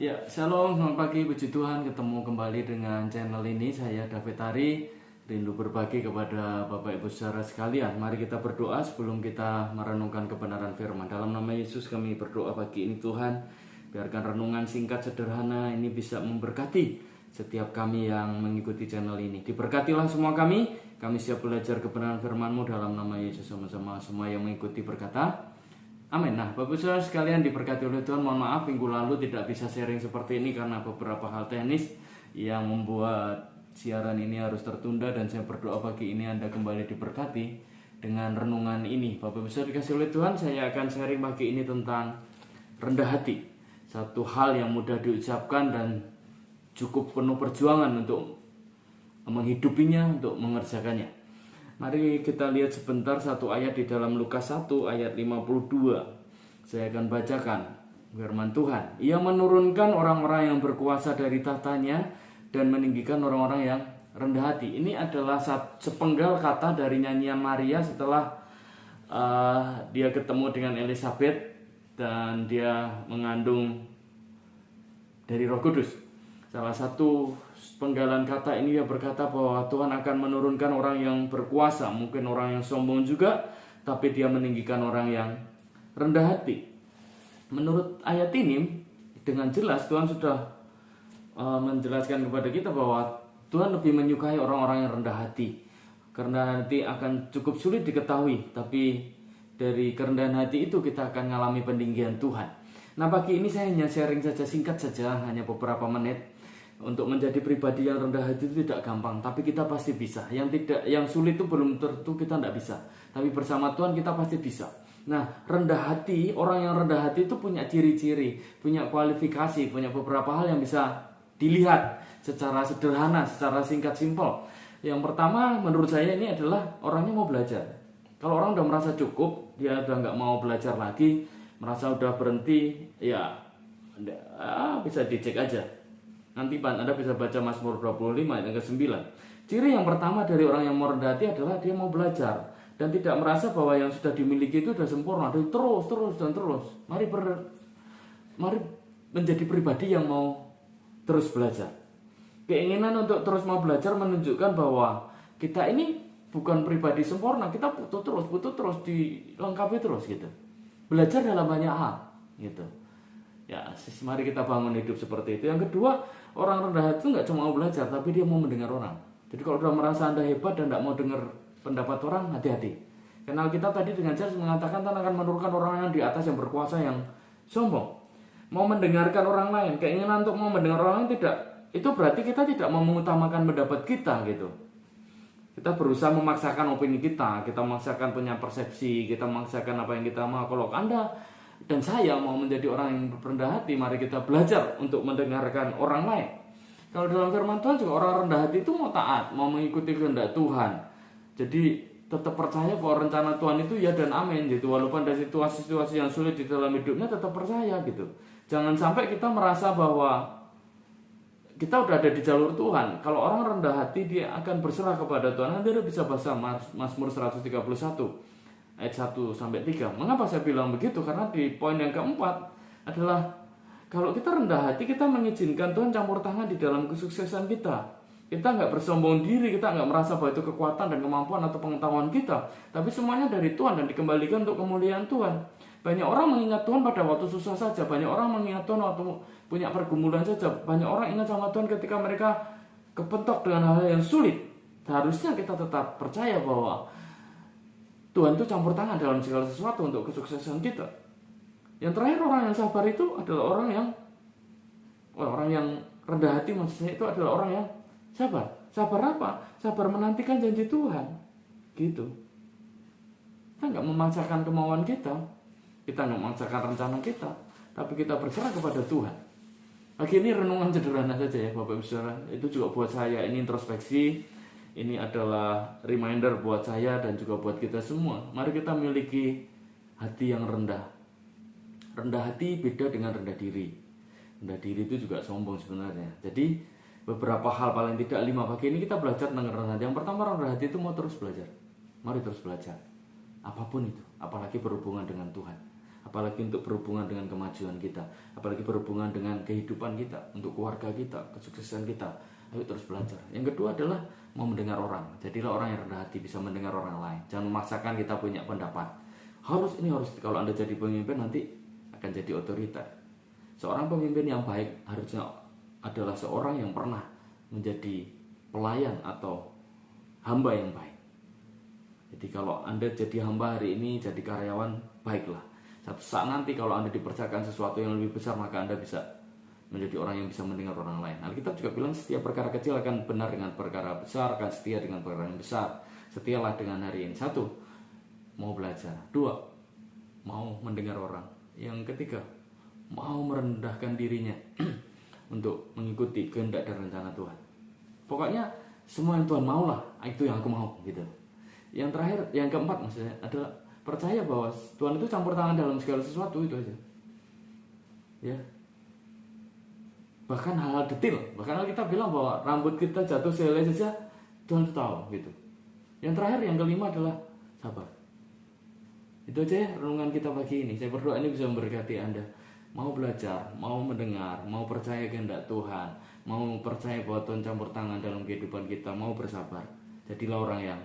Ya, shalom, selamat pagi, puji Tuhan, ketemu kembali dengan channel ini. Saya David Tari, rindu berbagi kepada Bapak Ibu saudara sekalian. Mari kita berdoa sebelum kita merenungkan kebenaran firman. Dalam nama Yesus kami berdoa pagi ini Tuhan, biarkan renungan singkat sederhana ini bisa memberkati setiap kami yang mengikuti channel ini. Diberkatilah semua kami siap belajar kebenaran firman-Mu dalam nama Yesus. Sama-sama semua yang mengikuti berkata, amin. Nah, Bapak Saudara sekalian diberkati oleh Tuhan. Mohon maaf minggu lalu tidak bisa sharing seperti ini karena beberapa hal teknis yang membuat siaran ini harus tertunda, dan saya berdoa pagi ini Anda kembali diberkati dengan renungan ini. Bapak Saudara dikasih oleh Tuhan, saya akan sharing pagi ini tentang rendah hati. Satu hal yang mudah diucapkan dan cukup penuh perjuangan untuk menghidupinya, untuk mengerjakannya. Mari kita lihat sebentar satu ayat di dalam Lukas 1 ayat 52. Saya akan bacakan firman Tuhan. Ia menurunkan orang-orang yang berkuasa dari tahtanya dan meninggikan orang-orang yang rendah hati. Ini adalah sepenggal kata dari nyanyian Maria setelah dia ketemu dengan Elizabeth dan dia mengandung dari Roh Kudus. Salah satu penggalan kata ini dia berkata bahwa Tuhan akan menurunkan orang yang berkuasa, mungkin orang yang sombong juga, tapi dia meninggikan orang yang rendah hati. Menurut ayat ini dengan jelas Tuhan sudah menjelaskan kepada kita bahwa Tuhan lebih menyukai orang-orang yang rendah hati. Karena nanti akan cukup sulit diketahui, tapi dari kerendahan hati itu kita akan mengalami peninggian Tuhan. Nah, pagi ini saya hanya sharing saja, singkat saja, hanya beberapa menit. Untuk menjadi pribadi yang rendah hati itu tidak gampang, tapi kita pasti bisa. Yang sulit itu belum tentu kita tidak bisa, tapi bersama Tuhan kita pasti bisa. Nah, rendah hati, orang yang rendah hati itu punya ciri-ciri, punya kualifikasi, punya beberapa hal yang bisa dilihat secara sederhana, secara singkat, simpel. Yang pertama menurut saya ini adalah orangnya mau belajar. Kalau orang udah merasa cukup, dia udah nggak mau belajar lagi, merasa udah berhenti, ya bisa dicek aja. Nanti Anda bisa baca Mazmur 25 ayat ke-9. Ciri yang pertama dari orang yang mau rendah hati adalah dia mau belajar dan tidak merasa bahwa yang sudah dimiliki itu sudah sempurna. Dia terus. Mari menjadi pribadi yang mau terus belajar. Keinginan untuk terus mau belajar menunjukkan bahwa kita ini bukan pribadi sempurna. Kita butuh terus dilengkapi terus gitu. Belajar dalam banyak hal gitu. Ya, mari kita bangun hidup seperti itu. Yang kedua, orang rendah hati itu nggak cuma mau belajar, tapi dia mau mendengar orang. Jadi kalau sudah merasa Anda hebat dan tidak mau dengar pendapat orang, hati-hati. Karena kita tadi dengan jelas mengatakan Tuhan akan menurunkan orang yang di atas, yang berkuasa, yang sombong. Mau mendengarkan orang lain, keinginan untuk mau mendengar orang lain tidak. Itu berarti kita tidak mau mengutamakan pendapat kita gitu. Kita berusaha memaksakan opini kita memaksakan punya persepsi, kita memaksakan apa yang kita mau. Kalau Anda dan saya mau menjadi orang yang rendah hati, mari kita belajar untuk mendengarkan orang lain. Kalau dalam firman Tuhan juga orang rendah hati itu mau taat, mau mengikuti kehendak Tuhan. Jadi tetap percaya bahwa rencana Tuhan itu ya dan amin gitu. Walaupun ada situasi-situasi yang sulit di dalam hidupnya, tetap percaya gitu. Jangan sampai kita merasa bahwa kita udah ada di jalur Tuhan. Kalau orang rendah hati, dia akan berserah kepada Tuhan. Nanti dia bisa baca Mazmur 131 ayat 1-3. Mengapa saya bilang begitu? Karena di poin yang keempat adalah kalau kita rendah hati, kita mengizinkan Tuhan campur tangan di dalam kesuksesan kita. Kita nggak bersombong diri, kita nggak merasa bahwa itu kekuatan dan kemampuan atau pengetahuan kita, tapi semuanya dari Tuhan dan dikembalikan untuk kemuliaan Tuhan. Banyak orang mengingat Tuhan pada waktu susah saja, banyak orang mengingat Tuhan waktu punya pergumulan saja, banyak orang ingat sama Tuhan ketika mereka kepentok dengan hal-hal yang sulit. Seharusnya kita tetap percaya bahwa Tuhan itu campur tangan dalam segala sesuatu untuk kesuksesan kita. Yang terakhir, orang yang sabar itu adalah orang yang rendah hati, maksudnya itu adalah orang yang sabar. Sabar apa? Sabar menantikan janji Tuhan. Gitu. Kita nggak memaksakan kemauan kita nggak memaksakan rencana kita, tapi kita berserah kepada Tuhan. Lagi ini renungan sederhana saja ya Bapak Ibu Saudara. Itu juga buat saya, ini introspeksi. Ini adalah reminder buat saya dan juga buat kita semua. Mari kita memiliki hati yang rendah. Rendah hati beda dengan rendah diri. Rendah diri itu juga sombong sebenarnya. Jadi beberapa hal, paling tidak 5 pagi ini kita belajar tentang rendah hati. Yang pertama, rendah hati itu mau terus belajar. Mari terus belajar. Apapun itu, apalagi berhubungan dengan Tuhan. apalagi untuk berhubungan dengan kemajuan kita, apalagi berhubungan dengan kehidupan kita, untuk keluarga kita, kesuksesan kita. Ayo terus belajar. Yang kedua adalah mau mendengar orang. Jadilah orang yang rendah hati, bisa mendengar orang lain. Jangan memaksakan kita punya pendapat. Harus, kalau Anda jadi pemimpin nanti akan jadi otoriter. Seorang pemimpin yang baik harusnya adalah seorang yang pernah menjadi pelayan atau hamba yang baik. Jadi kalau Anda jadi hamba hari ini, jadi karyawan, baiklah. Satu saat nanti kalau Anda dipercayakan sesuatu yang lebih besar, maka Anda bisa menjadi orang yang bisa mendengar orang lain. Alkitab juga bilang setiap perkara kecil akan benar dengan perkara besar, akan setia dengan perkara yang besar. Setialah dengan hari ini. 1, mau belajar. 2, mau mendengar orang. Yang ketiga, mau merendahkan dirinya untuk mengikuti kehendak dan rencana Tuhan. Pokoknya semua yang Tuhan maulah, itu yang aku mau gitu. Yang terakhir, yang keempat maksudnya adalah percaya bahwa Tuhan itu campur tangan dalam segala sesuatu, itu aja. Ya. Bahkan hal-hal detail, bahkan kita bilang bahwa rambut kita jatuh sehelai saja Tuhan itu tahu gitu. Yang terakhir, yang kelima adalah sabar. Itu aja ya renungan kita pagi ini. Saya berdoa ini bisa memberkati Anda. Mau belajar, mau mendengar, mau percaya kehendak Tuhan, mau percaya bahwa Tuhan campur tangan dalam kehidupan kita, mau bersabar. Jadilah orang yang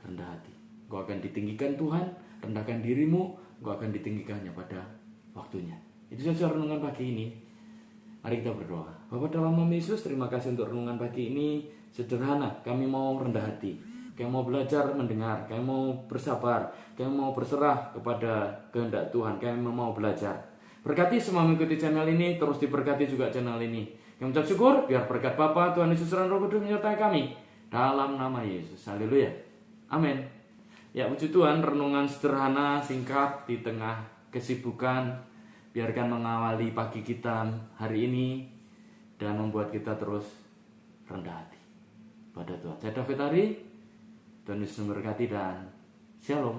rendah hati. Engkau akan ditinggikan Tuhan, rendahkan dirimu, engkau akan ditinggikannya pada waktunya. Itu saja renungan pagi ini. Mari kita berdoa. Bapa dalam nama Yesus, terima kasih untuk renungan pagi ini. Sederhana, kami mau rendah hati. Kami mau belajar mendengar, kami mau bersabar, kami mau berserah kepada kehendak Tuhan, kami mau belajar. Berkati semua mengikuti channel ini, terus diberkati juga channel ini. Kami ucap syukur, biar berkat Bapa, Tuhan Yesus dan Roh Kudus menyertai kami. Dalam nama Yesus, haleluya. Amin. Ya puji Tuhan, renungan sederhana, singkat, di tengah kesibukan. Biarkan mengawali pagi kita hari ini dan membuat kita terus rendah hati pada Tuhan. Saya David Ari, Tuhan Yesus memberkati dan Shalom.